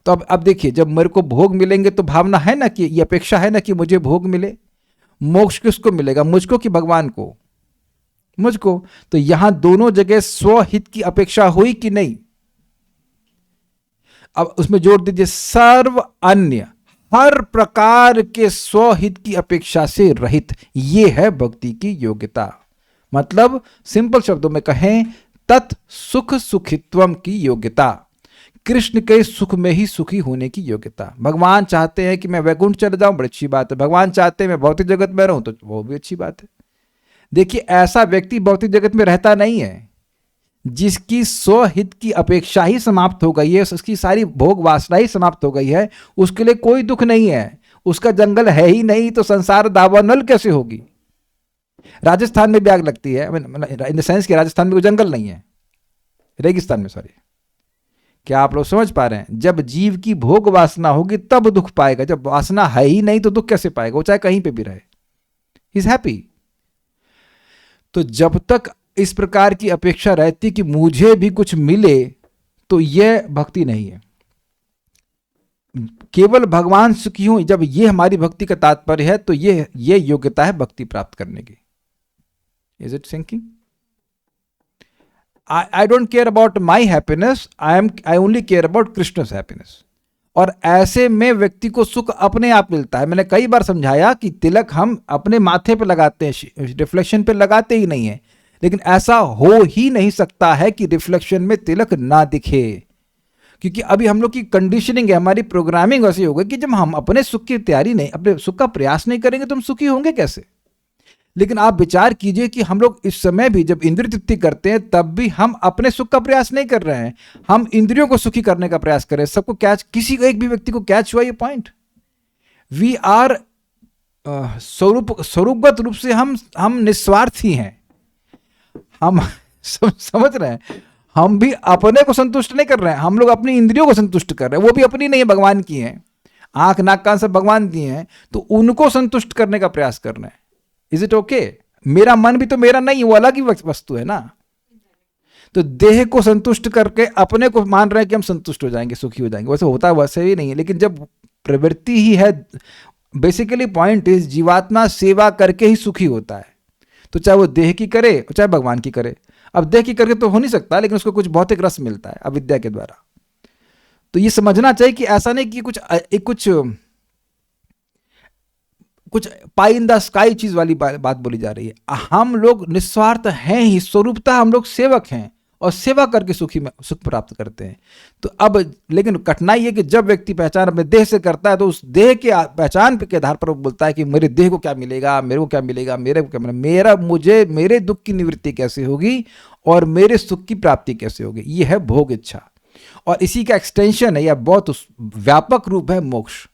तो अब देखिए, जब मेरे को भोग मिलेंगे तो भावना है ना कि ये अपेक्षा है ना कि मुझे भोग मिले। मोक्ष किसको मिलेगा, मुझको कि भगवान को? मुझको। तो यहां दोनों जगह स्वहित की अपेक्षा हुई कि नहीं? अब उसमें जोड़ दीजिए, सर्व अन्य, हर प्रकार के स्वहित की अपेक्षा से रहित। ये है भक्ति की योग्यता। मतलब सिंपल शब्दों में कहें, तत् सुख सुखित्वम की योग्यता। कृष्ण के सुख में ही सुखी होने की योग्यता। भगवान चाहते हैं कि मैं वैकुंठ चले जाऊं, बड़ी अच्छी बात है। भगवान चाहते हैं मैं भौतिक जगत में रहूं, तो वो भी अच्छी बात है। देखिए, ऐसा व्यक्ति भौतिक जगत में रहता नहीं है जिसकी स्वहित की अपेक्षा ही समाप्त हो गई है, उसकी सारी भोग वासना ही समाप्त हो गई है, उसके लिए कोई दुख नहीं है। उसका जंगल है ही नहीं, तो संसार दावानल कैसे होगी? राजस्थान में भी आग लगती है, इन द सेंस कि राजस्थान में कोई जंगल नहीं है, रेगिस्तान में, सॉरी। क्या आप लोग समझ पा रहे हैं? जब जीव की भोग वासना होगी तब दुख पाएगा। जब वासना है ही नहीं तो दुख कैसे पाएगा? वो चाहे कहीं पे भी रहे, ही इज हैप्पी। तो जब तक इस प्रकार की अपेक्षा रहती कि मुझे भी कुछ मिले, तो यह भक्ति नहीं है। केवल भगवान सुखी हो, जब ये हमारी भक्ति का तात्पर्य है, तो ये योग्यता है भक्ति प्राप्त करने की। Is it sinking? I don't care about my happiness, I only care about Krishna's happiness। और ऐसे में व्यक्ति को सुख अपने आप मिलता है। मैंने कई बार समझाया कि तिलक हम अपने माथे पे लगाते हैं, रिफ्लेक्शन पे लगाते ही नहीं है। लेकिन ऐसा हो ही नहीं सकता है कि रिफ्लेक्शन में तिलक ना दिखे, क्योंकि अभी हम लोग की कंडीशनिंग है, हमारी प्रोग्रामिंग ऐसी हो गई कि जब हम अपने सुख की तैयारी नहीं, अपने सुख का प्रयास नहीं करेंगे तो हम सुखी होंगे कैसे? लेकिन आप विचार कीजिए कि हम लोग इस समय भी जब इंद्रिय तृप्ति करते हैं तब भी हम अपने सुख का प्रयास नहीं कर रहे हैं, हम इंद्रियों को सुखी करने का प्रयास कर रहे हैं। सबको कैच, किसी एक भी व्यक्ति को कैच हुआ ये पॉइंट? वी आर स्वरूपगत रूप से हम निस्वार्थी हैं। हम समझ रहे हैं, हम भी अपने को संतुष्ट नहीं कर रहे हैं, हम लोग अपनी इंद्रियों को संतुष्ट कर रहे हैं। वो भी अपनी नहीं है, भगवान की हैं। आंख नाक कान सब भगवान दिए हैं, तो उनको संतुष्ट करने का प्रयास करना है। Is it okay? मेरा मन भी तो मेरा नहीं, वो अलग ही वस्तु है ना। तो देह को संतुष्ट करके अपने को मान रहे हैं कि हम संतुष्ट हो जाएंगे, सुखी हो जाएंगे, वैसे होता है वैसे ही नहीं है। लेकिन जब प्रवृत्ति ही है, बेसिकली पॉइंट इज जीवात्मा सेवा करके ही सुखी होता है। तो चाहे वो देह की करे चाहे भगवान की करे। अब देह की करके तो हो नहीं सकता, लेकिन उसको कुछ भौतिक रस मिलता है अविद्या के द्वारा। तो ये समझना चाहिए कि ऐसा नहीं कि कुछ पाई इन द स्काई चीज वाली बात बोली जा रही है। हम लोग निस्वार्थ हैं ही, स्वरूपता हम लोग सेवक हैं और सेवा करके सुख प्राप्त करते हैं। तो अब लेकिन कठिनाई है कि जब व्यक्ति पहचान अपने देह से करता है, तो उस देह के पहचान के आधार पर वो बोलता है कि मेरे देह को क्या मिलेगा, मेरे को क्या मिलेगा, मेरे को क्या मिलेगा, मेरे दुख की निवृत्ति कैसे होगी और मेरे सुख की प्राप्ति कैसे होगी। ये है भोग इच्छा, और इसी का एक्सटेंशन है या बहुत व्यापक रूप है मोक्ष,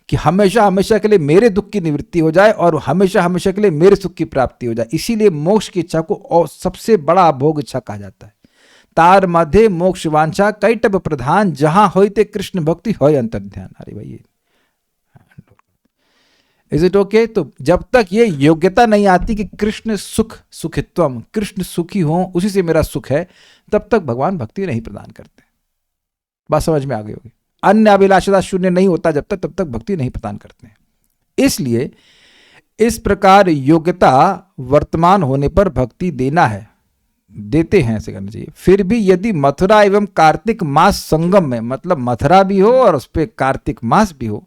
कि हमेशा हमेशा के लिए मेरे दुख की निवृत्ति हो जाए और हमेशा हमेशा के लिए मेरे सुख की प्राप्ति हो जाए। इसीलिए मोक्ष की इच्छा को और सबसे बड़ा भोग इच्छा कहा जाता है। तार मध्य मोक्ष वांछा कैटब प्रधान, जहां होते कृष्ण भक्ति होय अंतर्ध्यान। अरे भाई, इज इट ओके? तो जब तक ये योग्यता नहीं आती कि कृष्ण सुखित्वम, कृष्ण सुखी हो, उसी से मेरा सुख है, तब तक भगवान भक्ति नहीं प्रदान करते। बात समझ में आ गई होगी। अन्य अभिलाषा शून्य नहीं होता जब तक भक्ति नहीं प्रदान करते हैं। इसलिए इस प्रकार योग्यता वर्तमान होने पर भक्ति देना है, देते हैं, ऐसे करना चाहिए। फिर भी यदि मथुरा एवं कार्तिक मास संगम में, मतलब मथुरा भी हो और उस पर कार्तिक मास भी हो,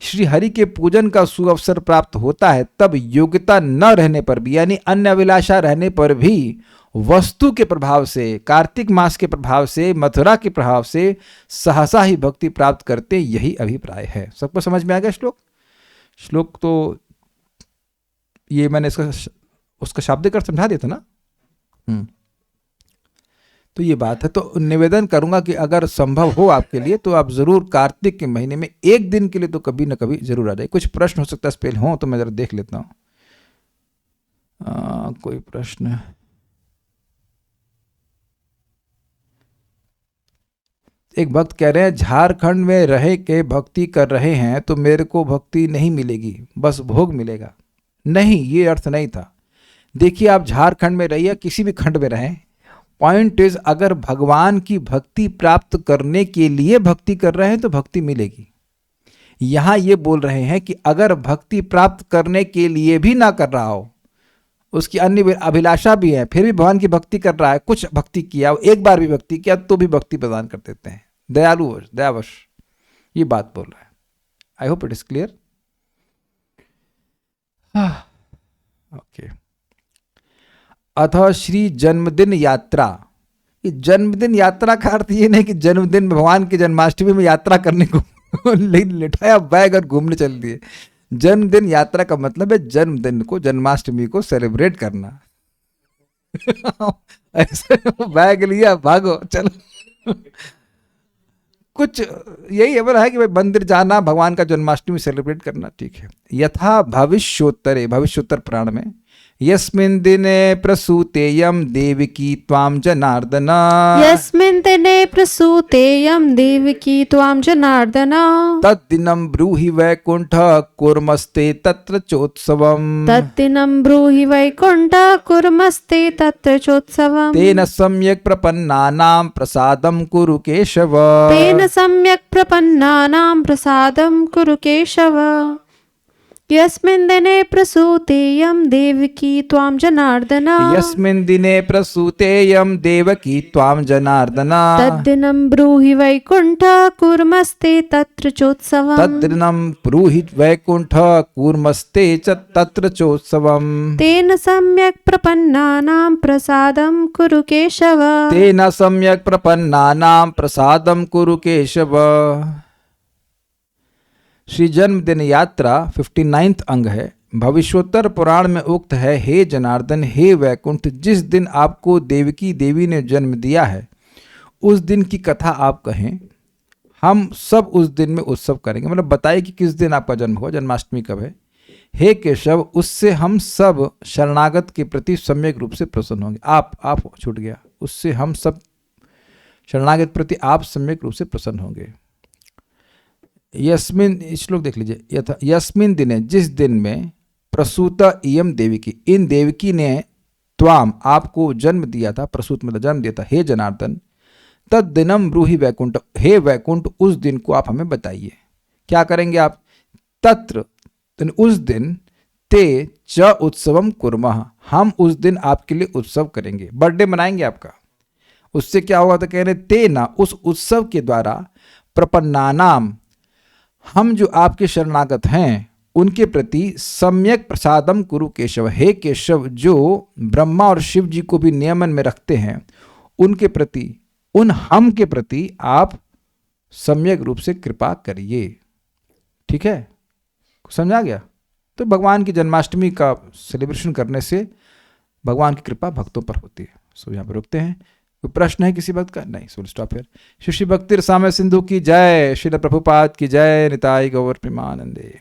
श्री हरि के पूजन का सुअवसर प्राप्त होता है, तब योग्यता न रहने पर भी, यानी अन्य अभिलाषा रहने पर भी, वस्तु के प्रभाव से, कार्तिक मास के प्रभाव से, मथुरा के प्रभाव से सहसा ही भक्ति प्राप्त करते, यही अभिप्राय है। सबको समझ में आ गया श्लोक तो ये मैंने उसका शाब्दिक अर्थ समझा दिया था ना। तो ये बात है। तो निवेदन करूंगा कि अगर संभव हो आपके लिए तो आप जरूर कार्तिक के महीने में एक दिन के लिए तो कभी ना कभी जरूर आ जाए। कुछ प्रश्न हो सकता है स्पेल हो तो मैं जरा देख लेता हूँ। कोई प्रश्न? एक भक्त कह रहे हैं झारखंड में रह के भक्ति कर रहे हैं तो मेरे को भक्ति नहीं मिलेगी, बस भोग मिलेगा। नहीं, ये अर्थ नहीं था। देखिए, आप झारखंड में रहिए, किसी भी खंड में रहें, पॉइंट इज अगर भगवान की भक्ति प्राप्त करने के लिए भक्ति कर रहे हैं तो भक्ति मिलेगी। यहां ये बोल रहे हैं कि अगर भक्ति प्राप्त करने के लिए भी ना कर रहा हो, उसकी अन्य अभिलाषा भी है, फिर भी भगवान की भक्ति कर रहा है, कुछ भक्ति किया, एक बार भी भक्ति किया, तो भी भक्ति प्रदान कर देते हैं। दयावश ये बात बोल रहा है। I hope it is clear. Okay. अथ श्री जन्मदिन यात्रा। जन्मदिन यात्रा का अर्थ ये नहीं कि जन्मदिन भगवान की जन्माष्टमी में यात्रा करने को लिटाया बैग और घूमने चल दिए। जन्मदिन यात्रा का मतलब है जन्मदिन को, जन्माष्टमी को सेलिब्रेट करना। ऐसे बैग लिया भागो चलो। कुछ यही अमर है कि भाई मंदिर जाना, भगवान का जन्माष्टमी सेलिब्रेट करना, ठीक है। यथा भविष्योत्तर पुराण में यस्मिन् दिने प्रसूतेयं देवकी त्वां जनार्दन, यस्मिन् दिने प्रसूतेयं देवकी त्वां जनार्दन, तद्दिनं ब्रूहि वैकुंठ कुर्मस्ते तत्र चोत्सवम्, तद्दिनं ब्रूहि वैकुंठ कुर्मस्ते तत्र चोत्सवम्, तेन सम्यक् प्रपन्नानां प्रसादं कुरु केशव, तेन सम्यक् प्रपन्नानां प्रसादं कुरु केशव। यस्मिन् दिने प्रसूतेयं देवकी त्वां जनार्दन, यस्मिन् दिने प्रसूतेयं देवकी त्वां जनार्दन, तद्दिनं ब्रूहि वैकुंठ कुर्मस्ते तत्र चोत्सवम्, तद्दिनं ब्रूहि वैकुंठ कूर्मस्ते च तत्र चोत्सवम्, तेन सम्यक् प्रपन्नानां प्रसादं कुरु केशव, तेन सम्यक् प्रपन्नानां प्रसादं कुरु केशव। श्री जन्मदिन यात्रा 59 अंग है। भविष्योत्तर पुराण में उक्त है, हे जनार्दन, हे वैकुंठ, जिस दिन आपको देवकी देवी ने जन्म दिया है उस दिन की कथा आप कहें, हम सब उस दिन में उत्सव करेंगे। मतलब बताइए कि किस दिन आपका जन्म हुआ, जन्माष्टमी कब है। हे केशव, उससे हम सब शरणागत के प्रति सम्यक रूप से प्रसन्न होंगे। आप छूट गया, उससे हम सब शरणागत प्रति आप सम्यक रूप से प्रसन्न होंगे। यस्मिन, श्लोक देख लीजिए, यस्मिन दिने, जिस दिन में, प्रसूत इयम देविकी, इन देवकी ने त्वाम, आपको जन्म दिया था, प्रसूत मतलब जन्म दिया था, हे जनार्दन, तद दिनम ब्रूहि वैकुंठ, हे वैकुंठ उस दिन को आप हमें बताइए। क्या करेंगे आप? तत्र, उस दिन, ते च उत्सवम कुर्मः, हम उस दिन आपके लिए उत्सव करेंगे, बर्थडे मनाएंगे आपका। उससे क्या होगा? तो कह रहे ते ना, उस उत्सव के द्वारा, प्रपन्नानाम, हम जो आपके शरणागत हैं उनके प्रति, सम्यक प्रसादम कुरु केशव, हे केशव जो ब्रह्मा और शिव जी को भी नियमन में रखते हैं, उनके प्रति, उन हम के प्रति आप सम्यक रूप से कृपा करिए। ठीक है, समझा गया? तो भगवान की जन्माष्टमी का सेलिब्रेशन करने से भगवान की कृपा भक्तों पर होती है। सो यहाँ पर रुकते हैं। कोई प्रश्न है किसी भक्त का? नहीं, सो स्टॉप हियर। श्री भक्ति रसामय सिंधु की जय, श्रील प्रभुपाद की जय, निताई गौर प्रेमानंदे।